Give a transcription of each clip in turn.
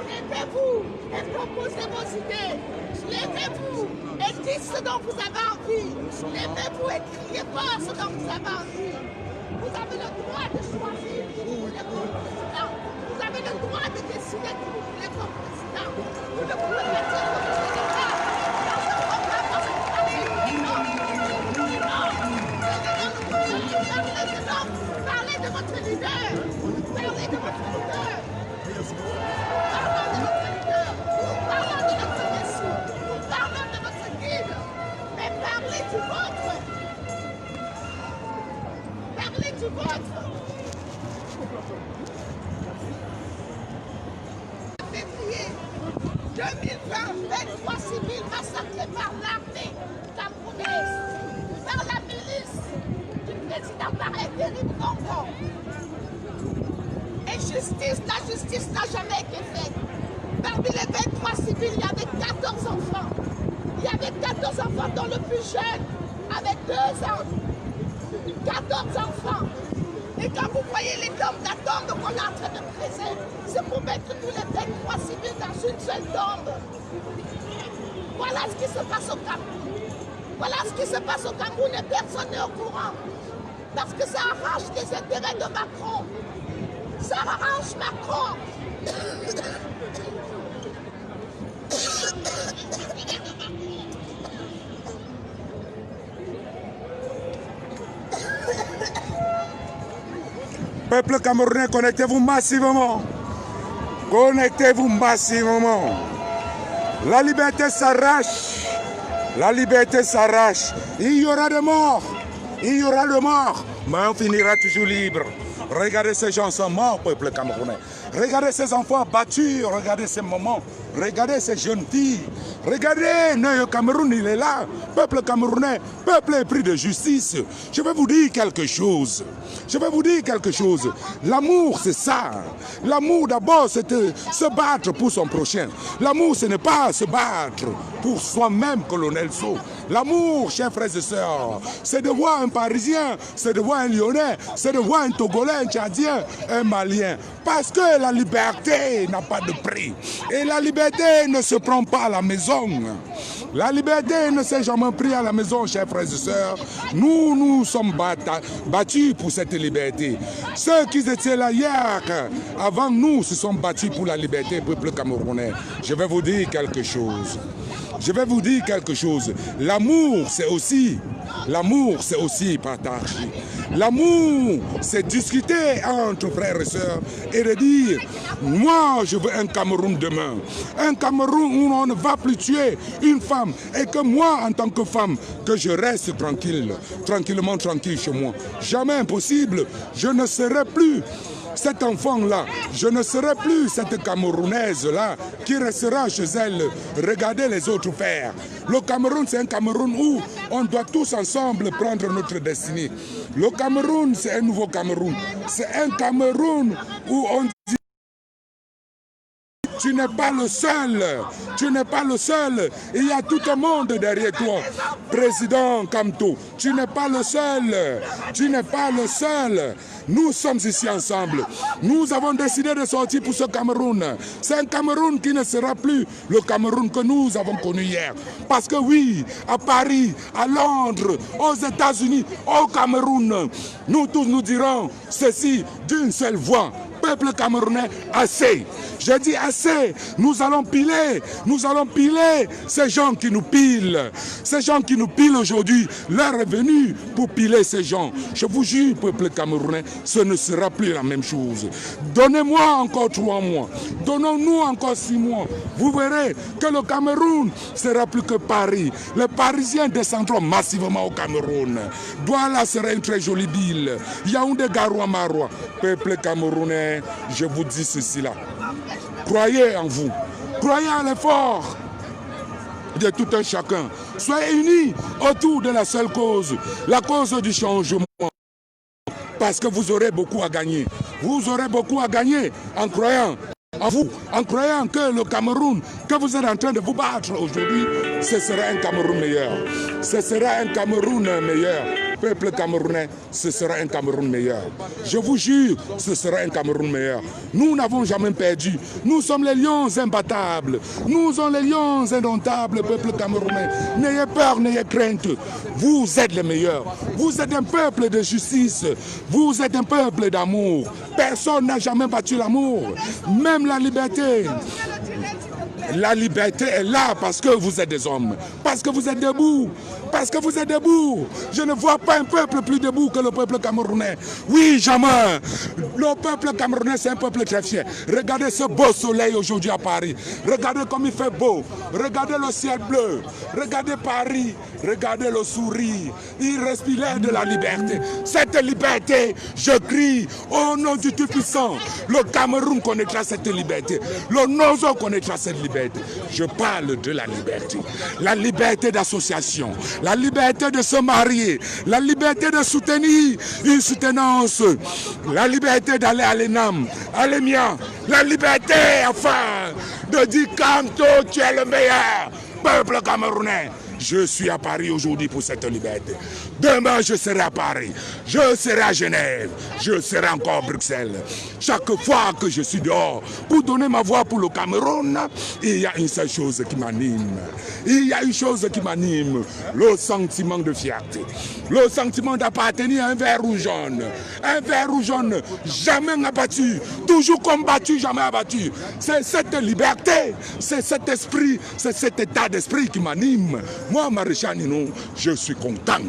Levez-vous et proposez vos idées. Levez-vous et dites ce dont vous avez envie. Levez-vous et criez fort ce dont vous avez envie. Vous avez le droit de choisir qui vous voulez comme président. Vous avez le droit de décider qui vous voulez comme président. Vous ne pouvez pas dire que vous voulez pas. Dans ce programme, dans cette stratégie, non. Parlez de votre leader. Parlez de votre leader. Parlons de notre leader. Parlons de notre Messie. Parlons de notre guide. Mais parlez du vôtre. Parlez du vôtre. Février 2020, 23 civils massacrés par l'armée camerounaise, par la milice du président Paris-Philippe Congo. Et justice, la justice n'a jamais été faite. Parmi les 23 civils, il y avait 14 enfants. Il y avait 14 enfants dont le plus jeune avait 2 ans. 14 enfants. Et quand vous voyez les tombes d'atomes qu'on est en train de creuser, c'est pour mettre tous les 23 civils dans une seule tombe. Voilà ce qui se passe au Cameroun. Voilà ce qui se passe au Cameroun et personne n'est au courant. Parce que ça arrache les intérêts de Macron. Ça arrange Macron. Peuple camerounais, connectez-vous massivement. Connectez-vous massivement. La liberté s'arrache. La liberté s'arrache. Il y aura des morts. Il y aura le mort. Mais on finira toujours libre. Regardez ces gens sont morts, peuple camerounais. Regardez ces enfants battus. Regardez ces moments. Regardez ces jeunes filles. Regardez, le Cameroun, il est là. Peuple camerounais, peuple épris de justice. Je vais vous dire quelque chose. Je vais vous dire quelque chose. L'amour, c'est ça. L'amour, d'abord, c'est se battre pour son prochain. L'amour, ce n'est pas se battre pour soi-même, colonel Sow. L'amour, chers frères et sœurs, c'est de voir un Parisien, c'est de voir un Lyonnais, c'est de voir un Togolais, un Tchadien, un Malien. Parce que la liberté n'a pas de prix. Et la liberté ne se prend pas à la maison. La liberté ne s'est jamais prise à la maison, chers frères et sœurs. Nous, nous sommes battus pour cette liberté. Ceux qui étaient là hier, avant nous, se sont battus pour la liberté, peuple camerounais. Je vais vous dire quelque chose. Je vais vous dire quelque chose. L'amour, c'est aussi partager. L'amour, c'est discuter entre frères et sœurs et de dire, moi, je veux un Cameroun demain. Un Cameroun où on ne va plus tuer une femme et que moi, en tant que femme, que je reste tranquille, tranquillement tranquille chez moi. Jamais impossible. Je ne serai plus cet enfant-là, je ne serai plus cette Camerounaise-là qui restera chez elle, regarder les autres faire. Le Cameroun, c'est un Cameroun où on doit tous ensemble prendre notre destinée. Le Cameroun, c'est un nouveau Cameroun. C'est un Cameroun où on dit tu n'es pas le seul, tu n'es pas le seul, il y a tout le monde derrière toi. Président Kamto, tu n'es pas le seul, tu n'es pas le seul. Nous sommes ici ensemble. Nous avons décidé de sortir pour ce Cameroun. C'est un Cameroun qui ne sera plus le Cameroun que nous avons connu hier. Parce que oui, à Paris, à Londres, aux États-Unis, au Cameroun, nous tous nous dirons ceci d'une seule voix. Peuple camerounais, assez. Je dis assez. Nous allons piler ces gens qui nous pilent. Ces gens qui nous pilent aujourd'hui, l'heure est venue pour piler ces gens. Je vous jure, peuple camerounais, ce ne sera plus la même chose. Donnez-moi encore 3 mois. Donnons-nous encore 6 mois. Vous verrez que le Cameroun sera plus que Paris. Les Parisiens descendront massivement au Cameroun. Douala sera une très jolie ville. Yaoundé, Garoua, Maroua. Peuple camerounais, je vous dis ceci là. Croyez en vous. Croyez en l'effort de tout un chacun. Soyez unis autour de la seule cause, la cause du changement. Parce que vous aurez beaucoup à gagner. Vous aurez beaucoup à gagner en croyant en vous, en croyant que le Cameroun, que vous êtes en train de vous battre aujourd'hui, ce sera un Cameroun meilleur. Ce sera un Cameroun meilleur. Peuple camerounais, ce sera un Cameroun meilleur. Je vous jure, ce sera un Cameroun meilleur. Nous n'avons jamais perdu. Nous sommes les lions imbattables. Nous sommes les lions indomptables, peuple camerounais. N'ayez peur, n'ayez crainte. Vous êtes les meilleurs. Vous êtes un peuple de justice. Vous êtes un peuple d'amour. Personne n'a jamais battu l'amour. Même la liberté. La liberté est là parce que vous êtes des hommes. Parce que vous êtes debout. Parce que vous êtes debout. Je ne vois pas un peuple plus debout que le peuple camerounais. Oui, jamais. Le peuple camerounais, c'est un peuple très fier. Regardez ce beau soleil aujourd'hui à Paris. Regardez comme il fait beau. Regardez le ciel bleu. Regardez Paris. Regardez le sourire. Il respire de la liberté. Cette liberté, je crie au nom du Tout-Puissant. Le Cameroun connaîtra cette liberté. Le Nozo connaîtra cette liberté. Je parle de la liberté. La liberté d'association. La liberté de se marier, la liberté de soutenir une soutenance, la liberté d'aller à l'ENAM, à l'EMIA, la liberté enfin de dire Kamto, tu es le meilleur peuple camerounais. Je suis à Paris aujourd'hui pour cette liberté. Demain, je serai à Paris. Je serai à Genève. Je serai encore à Bruxelles. Chaque fois que je suis dehors pour donner ma voix pour le Cameroun, il y a une seule chose qui m'anime. Il y a une chose qui m'anime. Le sentiment de fierté. Le sentiment d'appartenir à un vert ou jaune. Un vert ou jaune, jamais abattu. Toujours combattu, jamais abattu. C'est cette liberté, c'est cet esprit, c'est cet état d'esprit qui m'anime. Moi, Maréchal Nino, je suis content.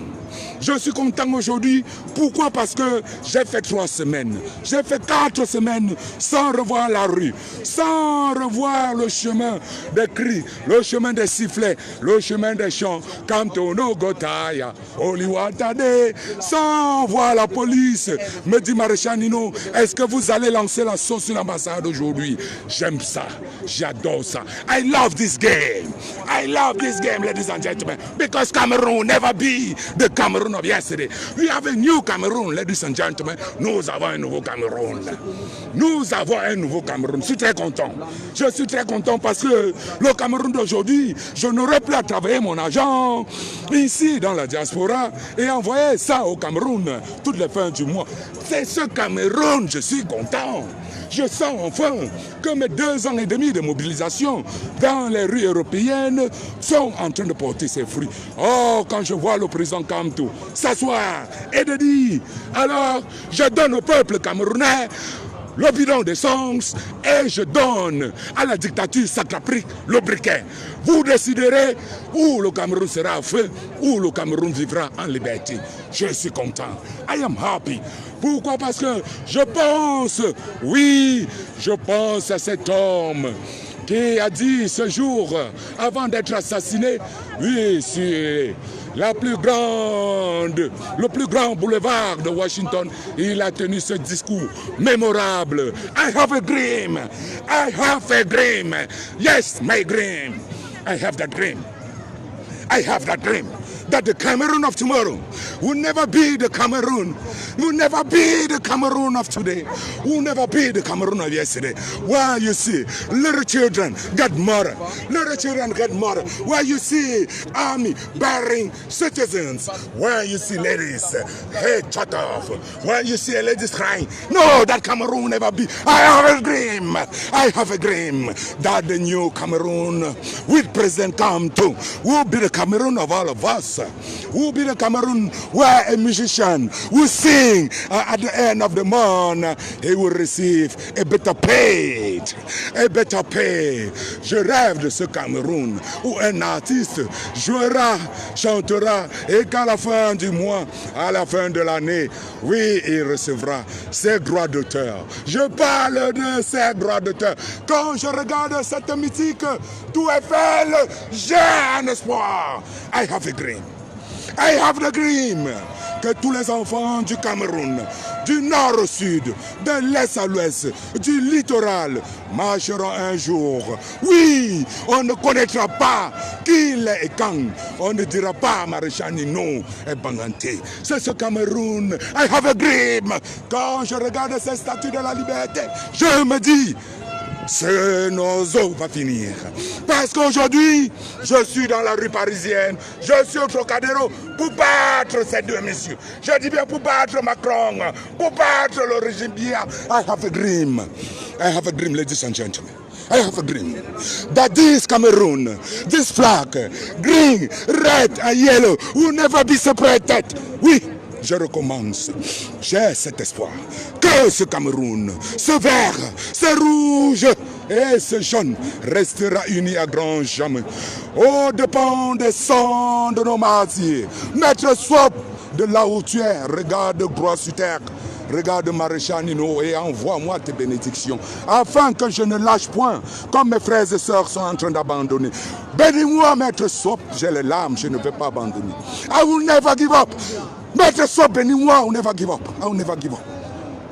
Je suis content aujourd'hui. Pourquoi? Parce que j'ai fait 3 semaines. J'ai fait 4 semaines sans revoir la rue, sans revoir le chemin des cris, le chemin des sifflets, le chemin des chants. Kantono Gotaya, Oliwatade, sans voir la police. Me dit Maréchal Nino, est-ce que vous allez lancer la sauce sur l'ambassade aujourd'hui? J'aime ça. J'adore ça. I love this game. I love this game, ladies and gentlemen, because Cameroon never be the Cameroon of yesterday. We have a new Cameroon, ladies and gentlemen. Nous avons un nouveau Cameroun. Nous avons un nouveau Cameroun. Je suis très content. Je suis très content parce que le Cameroun d'aujourd'hui, je n'aurais plus à travailler mon argent ici dans la diaspora et envoyer ça au Cameroun toutes les fins du mois. C'est ce Cameroun, je suis content. Je sens enfin que mes 2 ans et demi de mobilisation dans les rues européennes sont en train de porter ses fruits. Oh, quand je vois le président Kamto s'asseoir et de dire, alors je donne au peuple camerounais le bidon d'essence et je donne à la dictature sacraprique le briquet. Vous déciderez où le Cameroun sera à feu, où le Cameroun vivra en liberté. Je suis content. I am happy. Pourquoi? Parce que je pense, oui, je pense à cet homme qui a dit ce jour, avant d'être assassiné, oui, c'est le plus grand boulevard de Washington, il a tenu ce discours mémorable. I have a dream. I have a dream. Yes, my dream. I have that dream. I have that dream. That the Cameroon of tomorrow will never be the Cameroon, will never be the Cameroon of today, will never be the Cameroon of yesterday. Where you see little children get murdered, little children get murdered. Where you see army burying citizens, where you see ladies head cut off, where you see ladies crying. No, that Cameroon will never be. I have a dream. I have a dream that the new Cameroon with President Kamto will be the Cameroon of all of us. Will be the Cameroon where a musician will sing at the end of the month, he will receive a better pay. A better pay. Je rêve de ce Cameroun où un artiste jouera, chantera et qu'à la fin du mois, à la fin de l'année, oui, il recevra ses droits d'auteur. Je parle de ses droits d'auteur. Quand je regarde cette mythique Tour Eiffel, j'ai un espoir. I have a dream. I have the dream que tous les enfants du Cameroun, du nord au sud, de l'est à l'ouest, du littoral, marcheront un jour. Oui, on ne connaîtra pas qui il est et quand. On ne dira pas Maréchal Nino et Banganté. C'est ce Cameroun. I have a dream. Quand je regarde ces statues de la liberté, je me dis, nos eaux va finir. Parce qu'aujourd'hui, je suis dans la rue parisienne, je suis au Trocadéro pour battre ces deux messieurs. Je dis bien pour battre Macron, pour battre le régime bien. I have a dream. I have a dream, ladies and gentlemen. I have a dream that this Cameroon, this flag, green, red and yellow, will never be separated. Oui, je recommence. J'ai cet espoir que ce Cameroun, ce vert, ce rouge et ce jaune restera uni à grand jamais. Au dépend des sangs de nos martyrs. Maître Swap, de là où tu es, regarde Gloire sur terre. Regarde Maréchal Nino et envoie-moi tes bénédictions, afin que je ne lâche point, comme mes frères et sœurs sont en train d'abandonner. Bénis-moi, Maître Sop, j'ai les larmes, je ne vais pas abandonner. I will never give up. Maître Sop, bénis-moi, I will never give up. I will never give up.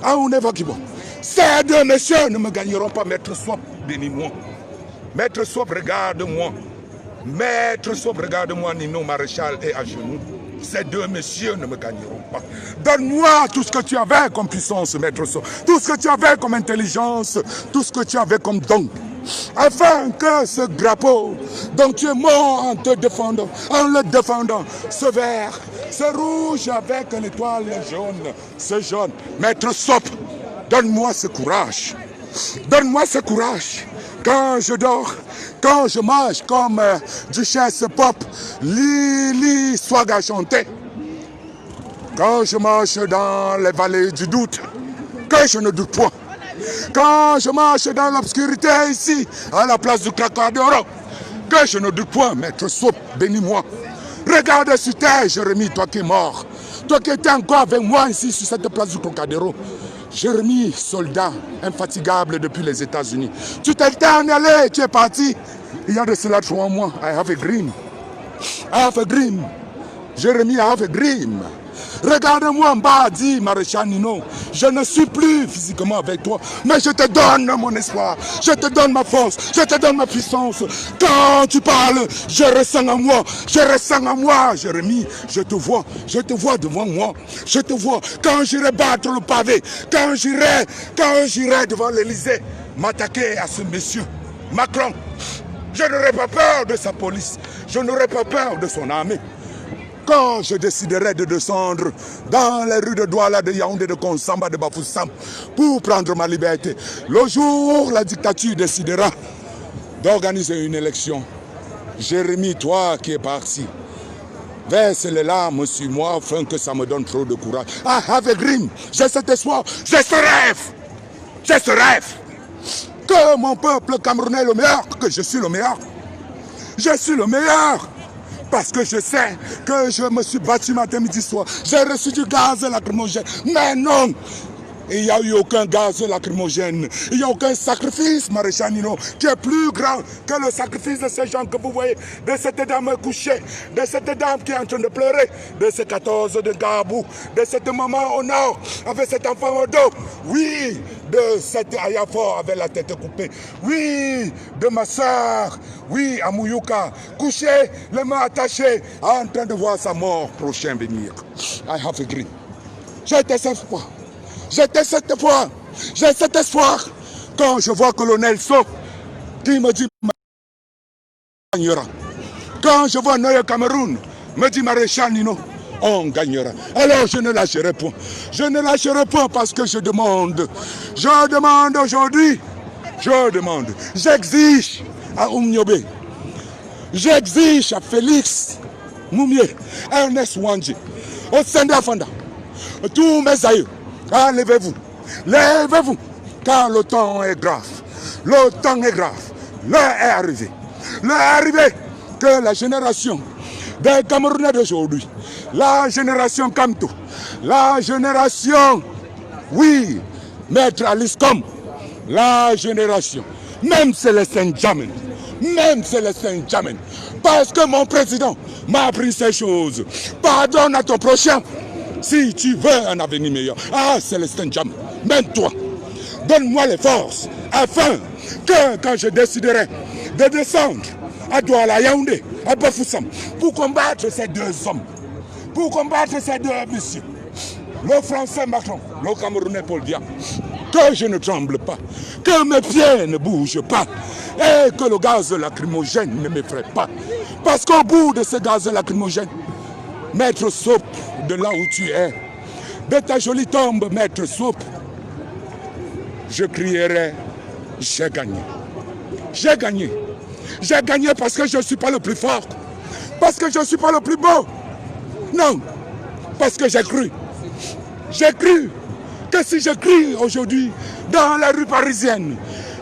I will never give up. Ces deux messieurs ne me gagneront pas, Maître Sop, bénis-moi. Maître Sop, regarde-moi. Maître Sop, regarde-moi, Nino Maréchal est à genoux. Ces deux messieurs ne me gagneront pas. Donne-moi tout ce que tu avais comme puissance, Maître Sop, tout ce que tu avais comme intelligence, tout ce que tu avais comme don, afin que ce drapeau dont tu es mort en te défendant, en le défendant, ce vert, ce rouge avec l'étoile jaune, ce jaune, Maître Sop, donne-moi ce courage. Donne-moi ce courage. Quand je dors, quand je mange comme Duchesse Pop, Lili Swaga chantait. Quand je marche dans les vallées du doute, que je ne doute point. Quand je marche dans l'obscurité ici, à la place du Trocadéro, que je ne doute point, Maître Sop, bénis-moi. Regarde sur terre, Jérémie, toi qui es mort. Toi qui étais encore avec moi ici sur cette place du Trocadéro. Jérémie, soldat, infatigable depuis les États-Unis. Tu t'es en allé, tu es parti. Il y a de cela 3 mois. I have a dream. I have a dream. Jérémie, I have a dream. Regarde-moi en bas, dit Maréchal Nino. Je ne suis plus physiquement avec toi, mais je te donne mon espoir. Je te donne ma force. Je te donne ma puissance. Quand tu parles, je ressens en moi. Je ressens en moi, Jérémie. Je te vois devant moi. Je te vois. Quand j'irai battre le pavé, quand j'irai devant l'Élysée, m'attaquer à ce monsieur, Macron, je n'aurai pas peur de sa police. Je n'aurai pas peur de son armée. Quand je déciderai de descendre dans les rues de Douala, de Yaoundé, de Konsamba, de Bafoussam, pour prendre ma liberté, le jour où la dictature décidera d'organiser une élection, Jérémie, toi qui es parti, verse les larmes sur moi afin que ça me donne trop de courage. I have a dream, j'ai cet espoir, j'ai ce rêve, que mon peuple camerounais est le meilleur, que je suis le meilleur. Je suis le meilleur. Parce que je sais que je me suis battu matin, midi, soir. J'ai reçu du gaz lacrymogène. Mais non, il n'y a eu aucun gaz lacrymogène. Il n'y a aucun sacrifice, Maréchal Nino, qui est plus grand que le sacrifice de ces gens que vous voyez, de cette dame couchée, de cette dame qui est en train de pleurer, de ces 14 de Gabou, de cette maman au nord avec cet enfant au dos. Oui, de cette Ayafor avec la tête coupée. Oui, de ma soeur, oui, à Mouyouka, couchée, les mains attachées, en train de voir sa mort prochain venir. I have a dream. J'étais cette fois. J'étais cette fois, j'ai cet espoir. Quand je vois Colonel So, qui me dit quand je vois Noé Cameroun, me dit Maréchal Nino, on gagnera. Alors je ne lâcherai point. Je ne lâcherai point parce que je demande aujourd'hui, j'exige à Oumniobé, j'exige à Félix Moumié, à Ernest Wandji, au Senda Fanda, tous mes aïeux. Ah, levez-vous, car le temps est grave. Le temps est grave. L'heure est arrivée. L'heure est arrivée que la génération des Camerounais d'aujourd'hui, la génération Kamto, la génération, oui, Maître Alice Kom, la génération, même Célestin Djamène, parce que mon président m'a appris ces choses. Pardonne à ton prochain. Si tu veux un avenir meilleur, Célestin Djam, même toi, donne-moi les forces, afin que quand je déciderai de descendre à Douala, Yaoundé, à Bafoussam, pour combattre ces deux hommes, pour combattre ces deux messieurs, le français Macron, le Camerounais Paul Biya, que que je ne tremble pas, que mes pieds ne bougent pas et que le gaz lacrymogène ne m'effraie pas. Parce qu'au bout de ce gaz lacrymogène, Maître Soap, de là où tu es, de ta jolie tombe, Maître Soap, je crierai, j'ai gagné. J'ai gagné. J'ai gagné parce que je ne suis pas le plus fort. Parce que je ne suis pas le plus beau. Non. Parce que j'ai cru. J'ai cru que si je crie aujourd'hui dans la rue parisienne,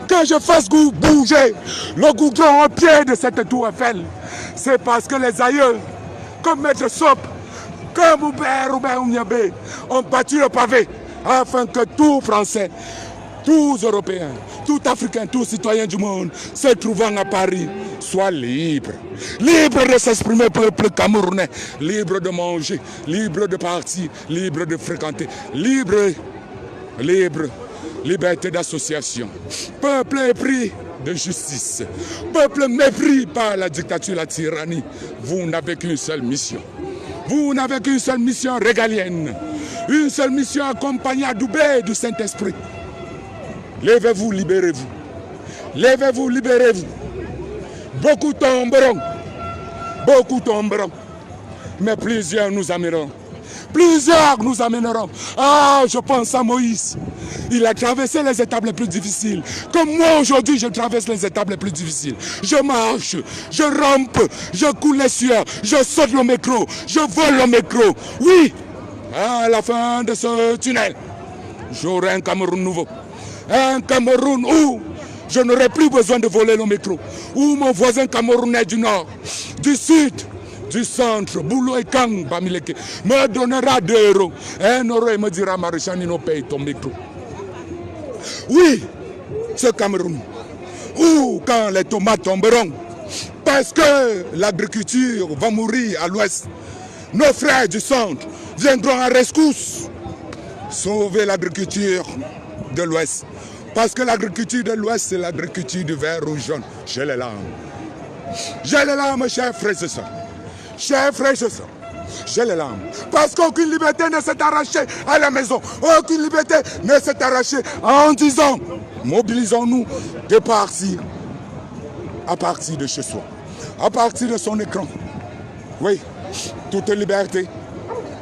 que je fasse bouger le goudron au pied de cette tour Eiffel, c'est parce que les aïeux, comme Maître Soap, comme Hubert Ouniabé, ont battu le pavé afin que tout Français, tous Européens, tout Africains, tous citoyens du monde se trouvant à Paris soient libres. Libres de s'exprimer, peuple camerounais, libre de manger, libre de partir, libre de fréquenter, libre, liberté d'association. Peuple épris de justice, peuple mépris par la dictature, la tyrannie. Vous n'avez qu'une seule mission. Vous n'avez qu'une seule mission régalienne, une seule mission accompagnée à Doubé du Saint-Esprit. Levez-vous, libérez-vous. Levez-vous, libérez-vous. Beaucoup tomberont. Beaucoup tomberont. Mais plusieurs nous amèneront. Plusieurs nous amèneront. Ah, je pense à Moïse. Il a traversé les étapes les plus difficiles. Comme moi aujourd'hui, je traverse les étapes les plus difficiles. Je marche, je rampe, je coule les sueurs, je saute le micro, je vole le micro. Oui, à la fin de ce tunnel, j'aurai un Cameroun nouveau. Un Cameroun où je n'aurai plus besoin de voler le micro. Où mon voisin camerounais du nord, du sud, du centre, Boulou et Kang, Bamileke, me donnera 2 euros. 1 euro et me dira, Maréchanino, paye ton micro. Oui, ce Cameroun, où quand les tomates tomberont, parce que l'agriculture va mourir à l'ouest, nos frères du centre viendront à rescousse, sauver l'agriculture de l'ouest. Parce que l'agriculture de l'ouest, c'est l'agriculture du vert, rouge, jaune. J'ai les larmes. J'ai les larmes, chers frères et sœurs. Chers frères et sœurs, j'ai les larmes. Parce qu'aucune liberté ne s'est arrachée à la maison. Aucune liberté ne s'est arrachée en disant, mobilisons-nous de partir à partir de chez soi, à partir de son écran. Oui, toute liberté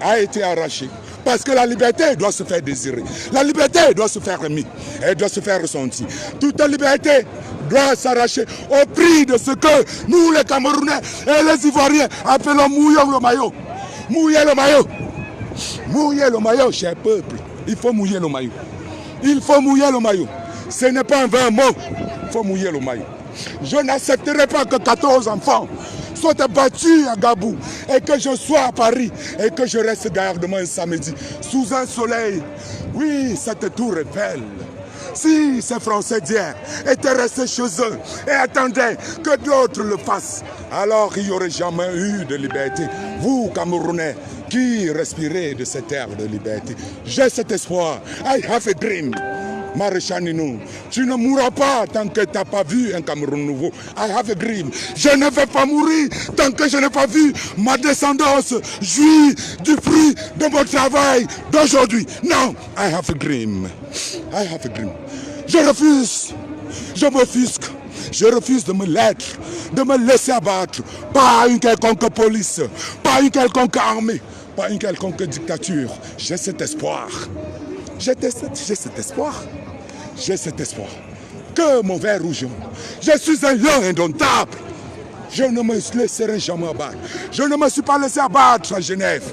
a été arrachée. Parce que la liberté doit se faire désirer. La liberté doit se faire aimer. Elle doit se faire ressentir. Toute liberté doit s'arracher au prix de ce que nous, les Camerounais et les Ivoiriens, appelons mouiller le maillot. Mouiller le maillot. Mouiller le maillot, cher peuple. Il faut mouiller le maillot. Il faut mouiller le maillot. Ce n'est pas un vain mot. Il faut mouiller le maillot. Je n'accepterai pas que 14 enfants soient battus à Gabou et que je sois à Paris et que je reste gardement un samedi sous un soleil. Oui, cette tour Eiffel. Si ces Français d'hier étaient restés chez eux et attendaient que d'autres le fassent, alors il n'y aurait jamais eu de liberté. Vous, Camerounais, qui respirez de cette air de liberté, j'ai cet espoir. I have a dream. Maréchal Ninou, tu ne mourras pas tant que tu n'as pas vu un Cameroun nouveau. I have a dream. Je ne vais pas mourir tant que je n'ai pas vu ma descendance jouir du fruit de mon travail d'aujourd'hui. Non, I have a dream. I have a dream. Je refuse, je m'offusque, je refuse de me l'être, de me laisser abattre par une quelconque police, par une quelconque armée, par une quelconque dictature. J'ai cet espoir. J'ai cet espoir. J'ai cet espoir. Que mon vert rouge. Je suis un lion indomptable. Je ne me laisserai jamais abattre. Je ne me suis pas laissé abattre à Genève.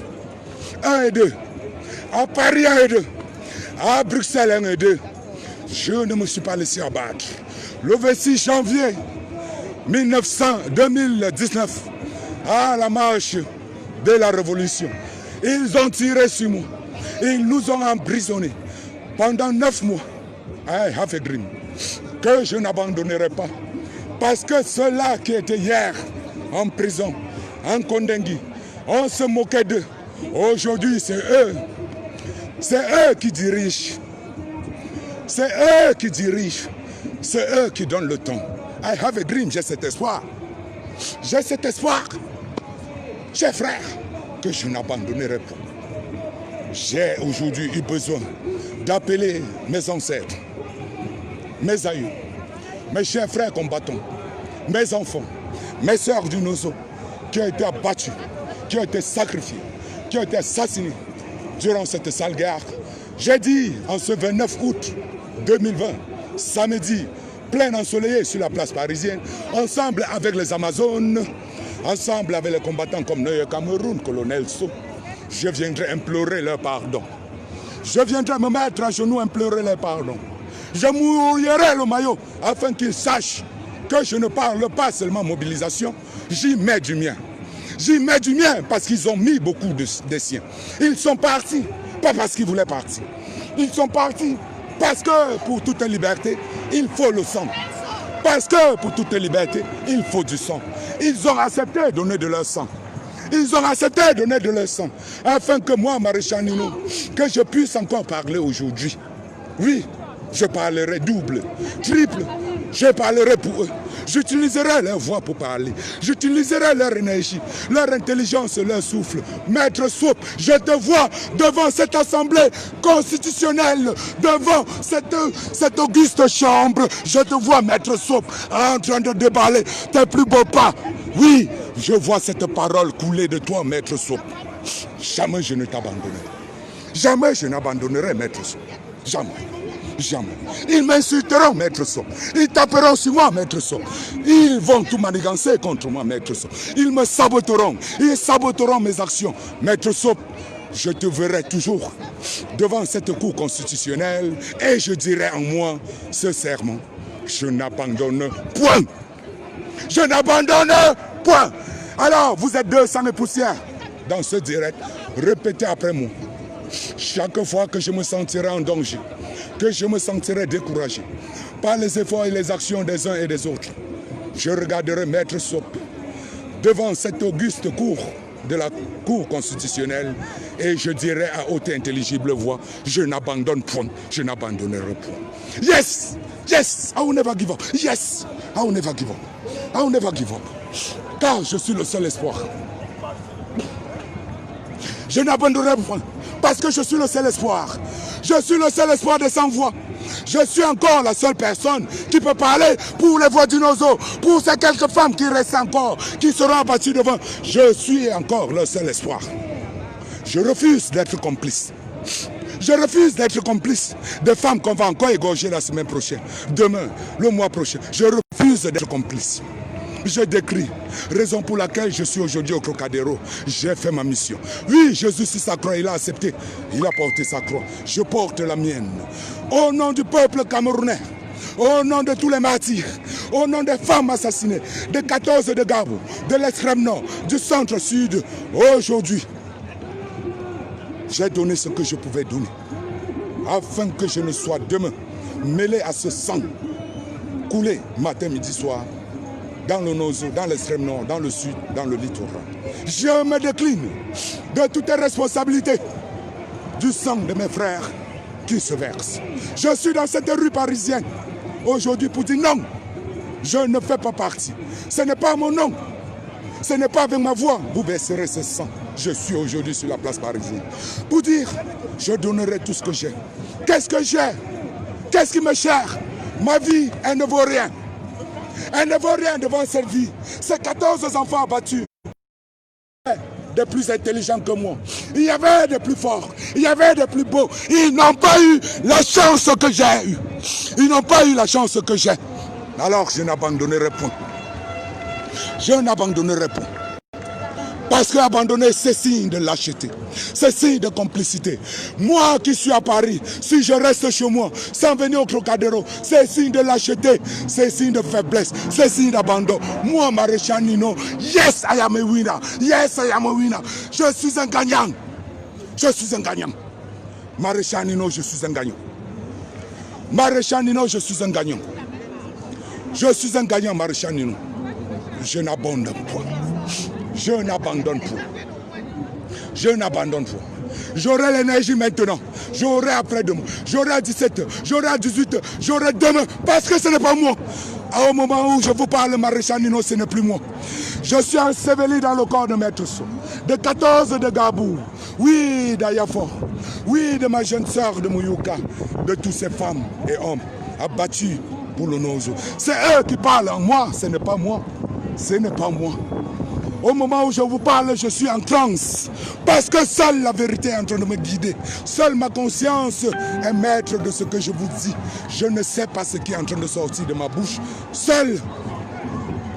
1 et 2. À Paris 1 et 2. À Bruxelles 1 et 2. Je ne me suis pas laissé abattre. Le 26 janvier 2019, à la marche de la Révolution, ils ont tiré sur moi. Ils nous ont emprisonnés pendant 9 mois. I have a dream que je n'abandonnerai pas. Parce que ceux-là qui étaient hier en prison, en Kondengui, on se moquait d'eux. Aujourd'hui, c'est eux. C'est eux qui dirigent. C'est eux qui dirigent. C'est eux qui donnent le ton. I have a dream, j'ai cet espoir. J'ai cet espoir, chers frères, que je n'abandonnerai pas. J'ai aujourd'hui eu besoin d'appeler mes ancêtres, mes aïeux, mes chers frères combattants, mes enfants, mes sœurs du Nozo, qui ont été abattus, qui ont été sacrifiés, qui ont été assassinés durant cette sale guerre. J'ai dit en ce 29 août 2020, samedi, plein ensoleillé sur la place parisienne, ensemble avec les Amazones, ensemble avec les combattants comme Noye Cameroun, Colonel So, je viendrai implorer leur pardon. Je viendrai me mettre à genoux, implorer leur pardon. Je mouillerai le maillot afin qu'ils sachent que je ne parle pas seulement mobilisation, j'y mets du mien. J'y mets du mien parce qu'ils ont mis beaucoup des siens. Ils sont partis, pas parce qu'ils voulaient partir. Ils sont partis parce que pour toute liberté, il faut le sang. Parce que pour toute liberté, il faut du sang. Ils ont accepté de donner de leur sang. Ils ont accepté de donner de leur sang. Afin que moi, Maréchal Nino, que je puisse encore parler aujourd'hui. Oui, je parlerai double, triple. Je parlerai pour eux. J'utiliserai leur voix pour parler. J'utiliserai leur énergie, leur intelligence, leur souffle. Maître Soap, je te vois devant cette assemblée constitutionnelle, devant cette auguste chambre. Je te vois, Maître Soap, en train de déballer tes plus beaux pas. Oui, je vois cette parole couler de toi, Maître Soap. Jamais je ne t'abandonnerai. Jamais je n'abandonnerai, Maître Soap. Jamais. Jamais. Ils m'insulteront, Maître So. Ils taperont sur moi, Maître So. Ils vont tout manigancer contre moi, Maître So. Ils me saboteront. Ils saboteront mes actions. Maître So, je te verrai toujours devant cette cour constitutionnelle et je dirai en moi ce serment. Je n'abandonne point. Je n'abandonne point. Alors, vous êtes 200 et poussières dans ce direct. Répétez après moi. Chaque fois que je me sentirai en danger, que je me sentirai découragé par les efforts et les actions des uns et des autres, je regarderai Maître Soap devant cette auguste cour de la Cour constitutionnelle et je dirai à haute et intelligible voix, je n'abandonne point, je n'abandonnerai point. Yes, yes, I will never give up. Yes, I will never give up. I will never give up. Car je suis le seul espoir. Je n'abandonnerai point. Parce que je suis le seul espoir. Je suis le seul espoir des sans-voix. Je suis encore la seule personne qui peut parler pour les voix du Nozo, pour ces quelques femmes qui restent encore, qui seront abattues devant. Je suis encore le seul espoir. Je refuse d'être complice. Je refuse d'être complice des femmes qu'on va encore égorger la semaine prochaine, demain, le mois prochain. Je refuse d'être complice. Je décris, raison pour laquelle je suis aujourd'hui au Trocadéro. J'ai fait ma mission. Oui, Jésus sur sa croix, il a accepté. Il a porté sa croix. Je porte la mienne. Au nom du peuple camerounais, au nom de tous les martyrs, au nom des femmes assassinées, des 14 de Gabou, de l'extrême nord, du centre-sud, aujourd'hui, j'ai donné ce que je pouvais donner, afin que je ne sois demain mêlé à ce sang coulé matin, midi, soir, dans le Nozo, dans l'extrême nord, dans le sud, dans le littoral. Je me décline de toutes les responsabilités du sang de mes frères qui se versent. Je suis dans cette rue parisienne aujourd'hui pour dire non, je ne fais pas partie. Ce n'est pas mon nom, ce n'est pas avec ma voix, vous verserez ce sang. Je suis aujourd'hui sur la place parisienne pour dire, je donnerai tout ce que j'ai. Qu'est-ce que j'ai? Qu'est-ce qui me cher? Ma vie, elle ne vaut rien. Elle ne vaut rien devant cette vie. Ces 14 enfants abattus, des plus intelligents que moi. Il y avait des plus forts, il y avait des plus beaux. Ils n'ont pas eu la chance que j'ai eue. Ils n'ont pas eu la chance que j'ai. Alors je n'abandonnerai point. Je n'abandonnerai point. Parce qu'abandonner, c'est signe de lâcheté, c'est signe de complicité. Moi qui suis à Paris, si je reste chez moi, sans venir au Trocadéro, c'est signe de lâcheté, c'est signe de faiblesse, c'est signe d'abandon. Moi, Maréchal Nino, yes, I am a winner. Yes, I am a winner. Je suis un gagnant. Je suis un gagnant. Maréchal Nino, je suis un gagnant. Maréchal Nino, je suis un gagnant. Je suis un gagnant, Maréchal Nino. Je n'abandonne pas. Je n'abandonne pas. Je n'abandonne pas. J'aurai l'énergie maintenant. J'aurai après-demain. J'aurai à 17h. J'aurai à 18h. J'aurai demain. Parce que ce n'est pas moi. Au moment où je vous parle, Maréchal Nino, ce n'est plus moi. Je suis enseveli dans le corps de Maître So, de 14 de Gabou, oui d'Ayafo, oui de ma jeune sœur de Mouyouka, de toutes ces femmes et hommes abattus pour le Nozo. C'est eux qui parlent en moi, ce n'est pas moi. Ce n'est pas moi. Au moment où je vous parle, je suis en transe. Parce que seule la vérité est en train de me guider. Seule ma conscience est maître de ce que je vous dis. Je ne sais pas ce qui est en train de sortir de ma bouche. Seule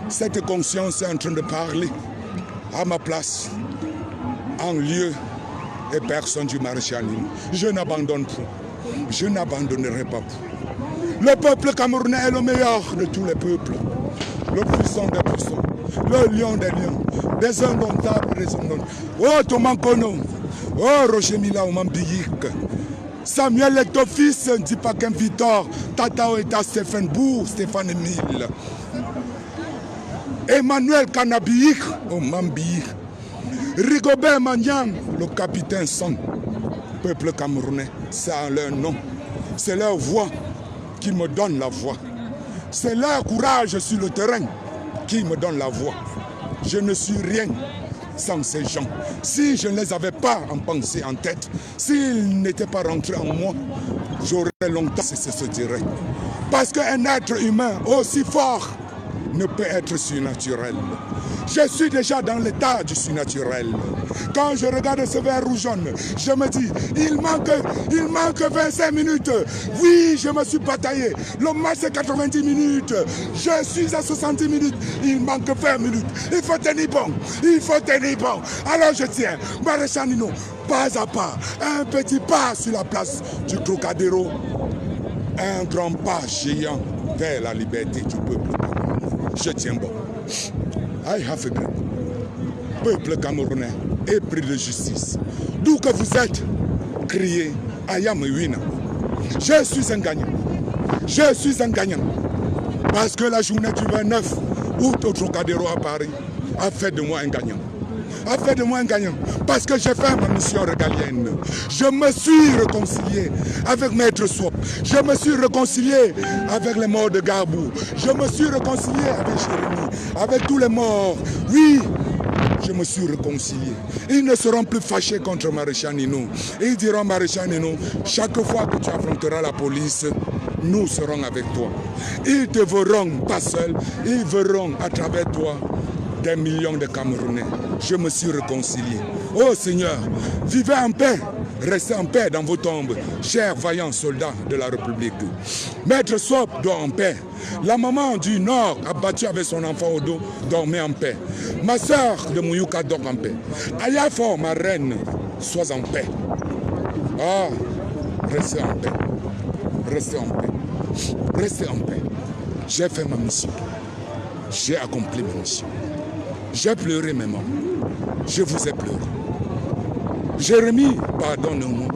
cette conscience est en train de parler à ma place, en lieu et personne du maréchal. Je n'abandonne pas. Je n'abandonnerai pas. Le peuple camerounais est le meilleur de tous les peuples. Le puissant des puissants. Le lion des lions. Des indomptables, des indomptables. Oh, Thomas Kono. Oh, Roger Mila Omambiyik. Samuel est ton fils, Ndipakem Victor. Tata Oeta Stéphane Bourg, Stéphane Emile. Emmanuel Kanabiyik, Omambiyik. Rigobert Magnan, le capitaine Son. Peuple camerounais, c'est à leur nom. C'est leur voix qui me donne la voix. C'est leur courage sur le terrain qui me donne la voix. Je ne suis rien sans ces gens. Si je ne les avais pas en pensée, en tête, s'ils n'étaient pas rentrés en moi, j'aurais longtemps cessé ce direct. Parce qu'un être humain aussi fort ne peut être surnaturel. Je suis déjà dans l'état du surnaturel. Quand je regarde ce verre rouge jaune, je me dis, il manque 25 minutes. Oui, je me suis bataillé. Le match c'est 90 minutes. Je suis à 60 minutes. Il manque 20 minutes. Il faut tenir bon. Il faut tenir bon. Alors je tiens. Maréchal Nino, pas à pas. Un petit pas sur la place du Trocadéro. Un grand pas géant vers la liberté du peuple. Je tiens bon. I have a grip. Peuple camerounais, épris de justice. D'où que vous êtes, criez Ayam Wina. Je suis un gagnant. Je suis un gagnant. Parce que la journée du 29 août au Trocadéro à Paris a fait de moi un gagnant. A fait de moi un gagnant. Parce que j'ai fait ma mission régalienne. Je me suis réconcilié avec Maître Swap. Je me suis réconcilié avec les morts de Garbou. Je me suis réconcilié avec Jérémy, avec tous les morts. Oui, je me suis réconcilié. Ils ne seront plus fâchés contre Maréchal Nino. Ils diront, Maréchal Nino, chaque fois que tu affronteras la police, nous serons avec toi. Ils te verront pas seul, ils verront à travers toi des millions de Camerounais. Je me suis réconcilié. Oh Seigneur, vivez en paix. Restez en paix dans vos tombes, chers vaillants soldats de la République. Maître Swap dort en paix. La maman du Nord, abattue avec son enfant au dos, dormait en paix. Ma soeur de Mouyouka dort en paix. Ayafo, ma reine, sois en paix. Ah, restez en paix. Restez en paix. Restez en paix. J'ai fait ma mission. J'ai accompli ma mission. J'ai pleuré mes morts. Je vous ai pleuré. Jérémie, pardonne-moi.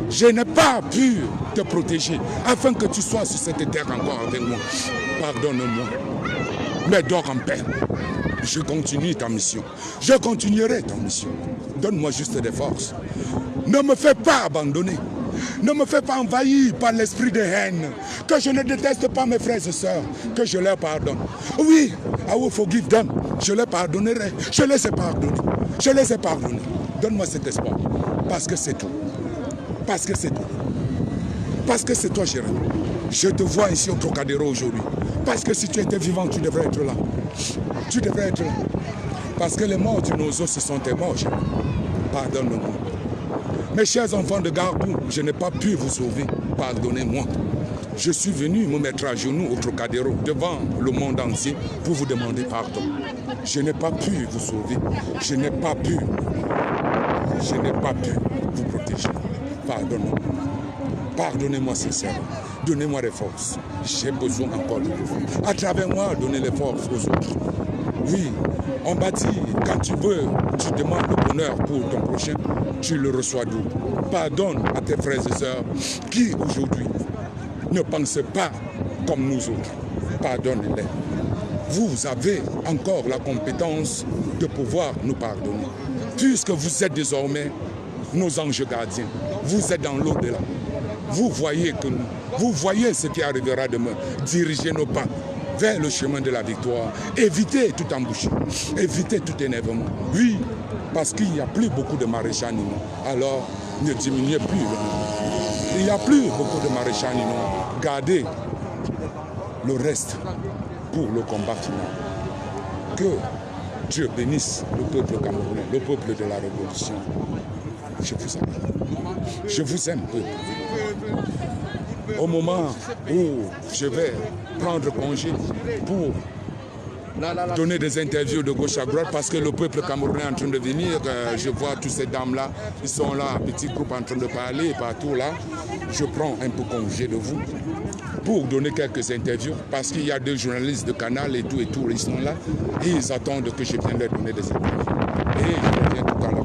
Je n'ai pas pu te protéger afin que tu sois sur cette terre encore avec moi. Pardonne-moi. Mais dors en paix. Je continue ta mission. Je continuerai ta mission. Donne-moi juste des forces. Ne me fais pas abandonner. Ne me fais pas envahir par l'esprit de haine. Que je ne déteste pas mes frères et sœurs. Que je leur pardonne. Oui, I will forgive them. Je les pardonnerai. Je les ai pardonnés. Je les ai pardonnés. Donne-moi cet espoir. Parce que c'est tout. Parce que c'est tout. Parce que c'est toi, Jérémy. Je te vois ici au Trocadéro aujourd'hui. Parce que si tu étais vivant, tu devrais être là. Tu devrais être là. Parce que les morts du Nozo, ce sont tes morts, Jérémy. Pardonne-moi. Mes chers enfants de Garbou, je n'ai pas pu vous sauver. Pardonnez-moi. Je suis venu me mettre à genoux au Trocadéro devant le monde entier pour vous demander pardon. Je n'ai pas pu vous sauver. Je n'ai pas pu vous protéger. Pardonnez-moi. Pardonnez-moi sincèrement. Donnez-moi des forces. J'ai besoin encore de vous. À travers moi, donnez les forces aux autres. Oui, on m'a dit, quand tu veux, tu demandes le bonheur pour ton prochain, tu le reçois d'où? Pardonne à tes frères et sœurs qui, aujourd'hui, ne pensent pas comme nous autres. Pardonnez-les. Vous avez encore la compétence de pouvoir nous pardonner. Puisque vous êtes désormais nos anges gardiens. Vous êtes dans l'au-delà. Vous voyez que nous, vous voyez ce qui arrivera demain. Dirigez nos pas vers le chemin de la victoire. Évitez tout embouchure. Évitez tout énervement. Oui, Parce qu'il n'y a plus beaucoup de maréchaux animaux. Alors, ne diminuez plus le nombre. Il n'y a plus beaucoup de maréchaux animaux. Gardez le reste pour le combat final. Que Dieu bénisse le peuple camerounais, le peuple de la révolution. Je vous aime. Je vous aime, peuple. Au moment où je vais prendre congé pour donner des interviews de gauche à droite parce que le peuple camerounais est en train de venir. Je vois toutes ces dames-là, ils sont là, petits groupes en train de parler partout là. Je prends un peu congé de vous pour donner quelques interviews parce qu'il y a deux journalistes de Canal et tout, ils sont là et ils attendent que je vienne leur donner des interviews. Et je reviens tout à l'heure.